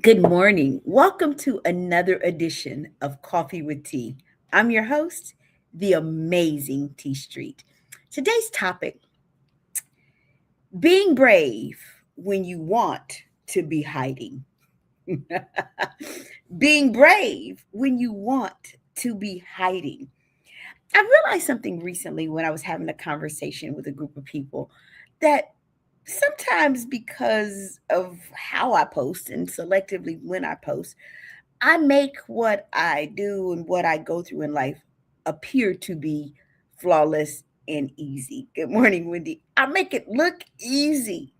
Good morning. Welcome to another edition of Coffee with Tea. I'm your host, the amazing T Street. Today's topic: being brave when you want to be hiding. Being brave when you want to be hiding. I realized something recently when I was having a conversation with a group of people that sometimes because of how I post and selectively when I post, I make what I do and what I go through in life appear to be flawless and easy. Good morning, Wendy. I make it look easy.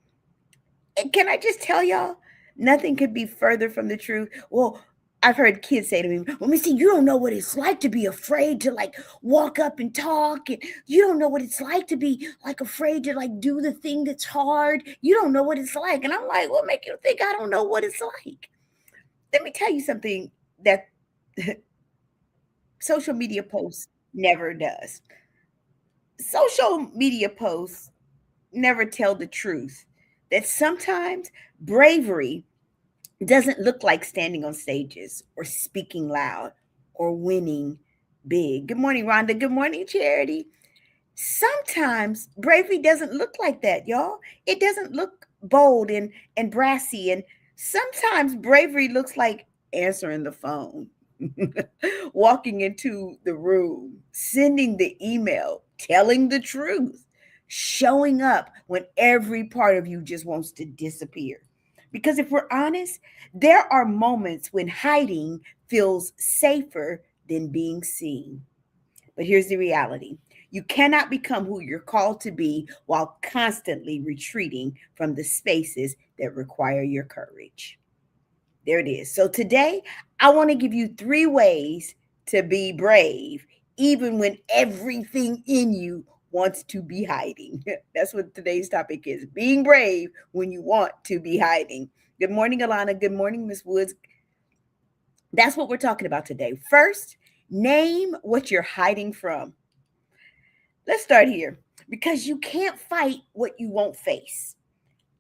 And can I just tell y'all, nothing could be further from the truth. Well, I've heard kids say to me, "Well, Missy, you don't know what it's like to be afraid to like walk up and talk, and you don't know what it's like to be like afraid to like do the thing that's hard. You don't know what it's like." And I'm like, "What make you think I don't know what it's like?" Let me tell you something that social media posts never does. Social media posts never tell the truth that sometimes bravery doesn't look like standing on stages or speaking loud or winning big. Good morning, Rhonda. Good morning, Charity. Sometimes bravery doesn't look like that, y'all. It doesn't look bold and brassy. And sometimes bravery looks like answering the phone, walking into the room, sending the email, telling the truth, showing up when every part of you just wants to disappear. Because if we're honest, there are moments when hiding feels safer than being seen. But here's the reality: you cannot become who you're called to be while constantly retreating from the spaces that require your courage. There it is. So today, I want to give you three ways to be brave, even when everything in you wants to be hiding. That's what today's topic is: being brave when you want to be hiding. Good morning, Alana. Good morning, Miss Woods. That's what we're talking about today. First, name what you're hiding from. Let's start here because you can't fight what you won't face.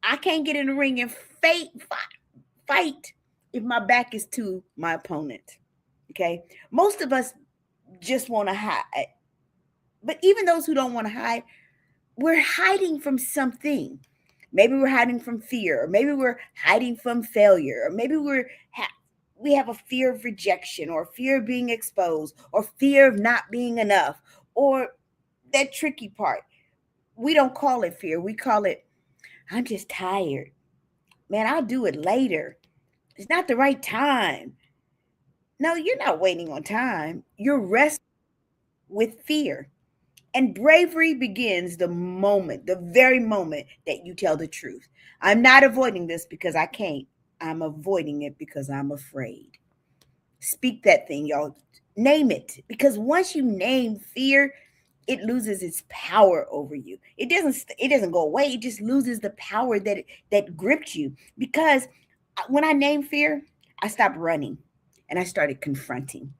I can't get in the ring and fight if my back is to my opponent. Okay. Most of us just want to hide. But even those who don't want to hide, we're hiding from something. Maybe we're hiding from fear, or maybe we're hiding from failure, or maybe we have a fear of rejection, or fear of being exposed, or fear of not being enough, or that tricky part. We don't call it fear. We call it, "I'm just tired. Man, I'll do it later. It's not the right time." No, you're not waiting on time. You're resting with fear. And bravery begins the very moment that you tell the truth. "I'm not avoiding this because I can't. I'm avoiding it because I'm afraid." Speak that thing, y'all. Name it. Because once you name fear, it loses its power over you. It doesn't go away. It just loses the power that gripped you. Because when I named fear, I stopped running and I started confronting.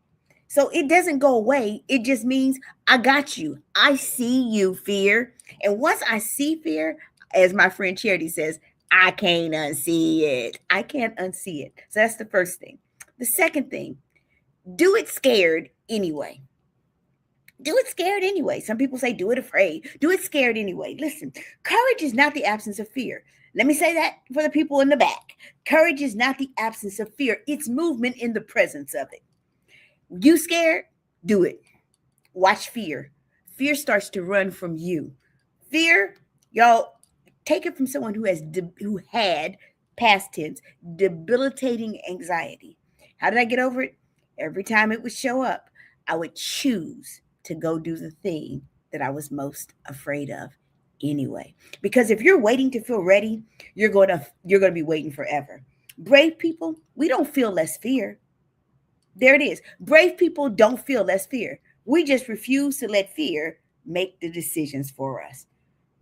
So it doesn't go away. It just means I got you. I see you, fear. And once I see fear, as my friend Charity says, I can't unsee it. I can't unsee it. So that's the first thing. The second thing, do it scared anyway. Do it scared anyway. Some people say do it afraid. Do it scared anyway. Listen, courage is not the absence of fear. Let me say that for the people in the back. Courage is not the absence of fear, it's movement in the presence of it. You scared? Do it. Watch fear. Fear starts to run from you. Fear, y'all, take it from someone who had past tense debilitating anxiety. How did I get over it? Every time it would show up, I would choose to go do the thing that I was most afraid of anyway. Because if you're waiting to feel ready, you're going to be waiting forever. Brave people, we don't feel less fear. There it is. Brave people don't feel less fear. We just refuse to let fear make the decisions for us.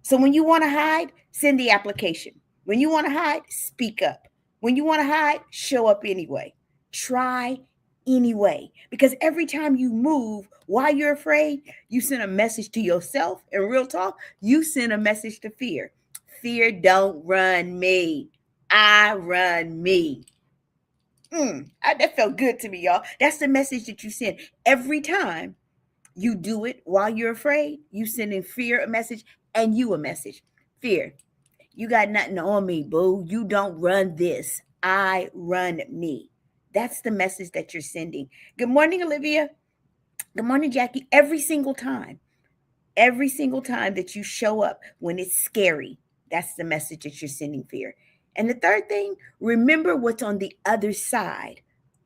So when you want to hide, send the application. When you want to hide, speak up. When you want to hide, show up anyway. Try anyway. Because every time you move while you're afraid, you send a message to yourself. And real talk, you send a message to fear. Fear don't run me. I run me. That felt good to me, y'all. That's the message that you send every time you do it while you're afraid. You send in fear a message and you a message. Fear, you got nothing on me, boo. You don't run this. I run me. That's the message that you're sending. Good morning, Olivia. Good morning, Jackie. Every single time that you show up when it's scary, that's the message that you're sending, fear. And the third thing, remember what's on the other side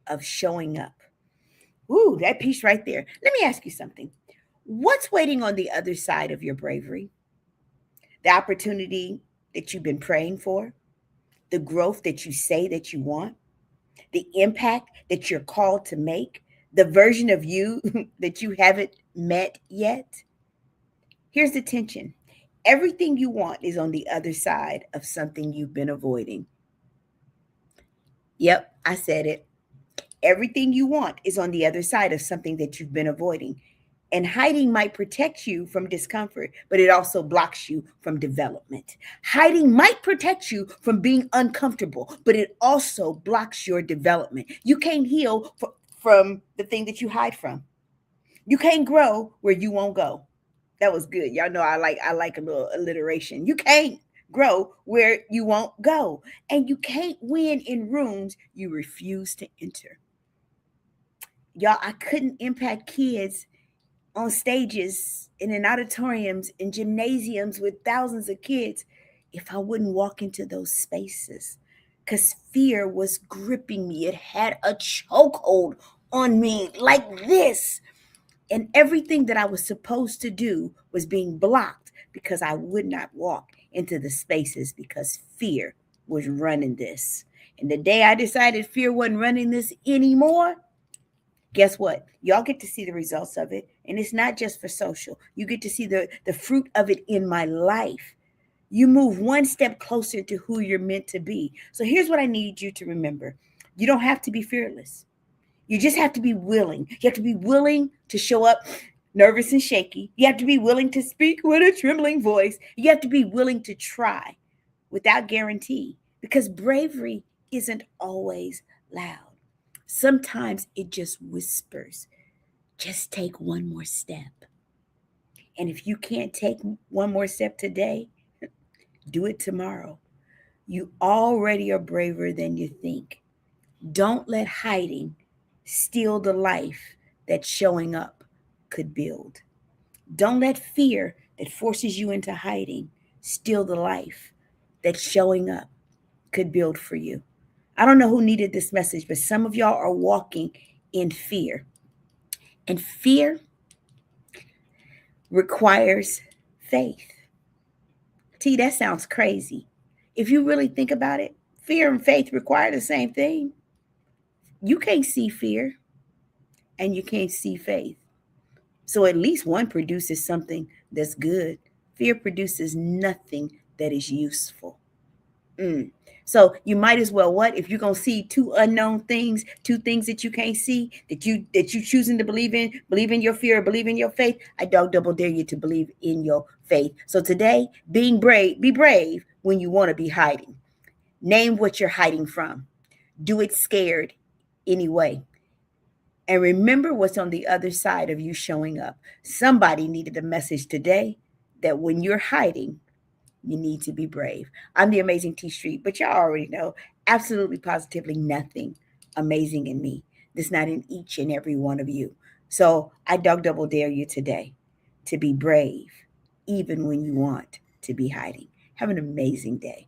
of showing up. Ooh, that piece right there. Let me ask you something. What's waiting on the other side of your bravery? The opportunity that you've been praying for, the growth that you say that you want, the impact that you're called to make, the version of you that you haven't met yet. Here's the tension. Everything you want is on the other side of something you've been avoiding. Yep, I said it. Everything you want is on the other side of something that you've been avoiding. And hiding might protect you from discomfort, but it also blocks you from development. Hiding might protect you from being uncomfortable, but it also blocks your development. You can't heal from the thing that you hide from. You can't grow where you won't go. That was good. Y'all know I like a little alliteration. You can't grow where you won't go. And you can't win in rooms you refuse to enter. Y'all, I couldn't impact kids on stages and in auditoriums and gymnasiums with thousands of kids if I wouldn't walk into those spaces. Because fear was gripping me. It had a chokehold on me like this. And everything that I was supposed to do was being blocked because I would not walk into the spaces because fear was running this. And the day I decided fear wasn't running this anymore, guess what? Y'all get to see the results of it. And it's not just for social. You get to see the fruit of it in my life. You move one step closer to who you're meant to be. So here's what I need you to remember. You don't have to be fearless. You just have to be willing. You have to be willing to show up nervous and shaky. You have to be willing to speak with a trembling voice. You have to be willing to try without guarantee because bravery isn't always loud. Sometimes it just whispers. Just take one more step. And if you can't take one more step today, do it tomorrow. You already are braver than you think. Don't let hiding steal the life that showing up could build. Don't let fear that forces you into hiding steal the life that showing up could build for you. I don't know who needed this message, but some of y'all are walking in fear. And fear requires faith. T, that sounds crazy. If you really think about it, fear and faith require the same thing. You can't see fear and you can't see faith. So at least one produces something that's good. Fear produces nothing that is useful. So you might as well what if you're gonna see two unknown things, two things that you can't see, that you choosing to believe in your fear, believe in your faith. I dog double dare you to believe in your faith. So today, being brave, be brave when you want to be hiding. Name what you're hiding from. Do it scared anyway. And remember what's on the other side of you showing up. Somebody needed a message today that when you're hiding, you need to be brave. I'm the amazing T Street, but y'all already know absolutely positively nothing amazing in me. That's not in each and every one of you. So I dog double dare you today to be brave, even when you want to be hiding. Have an amazing day.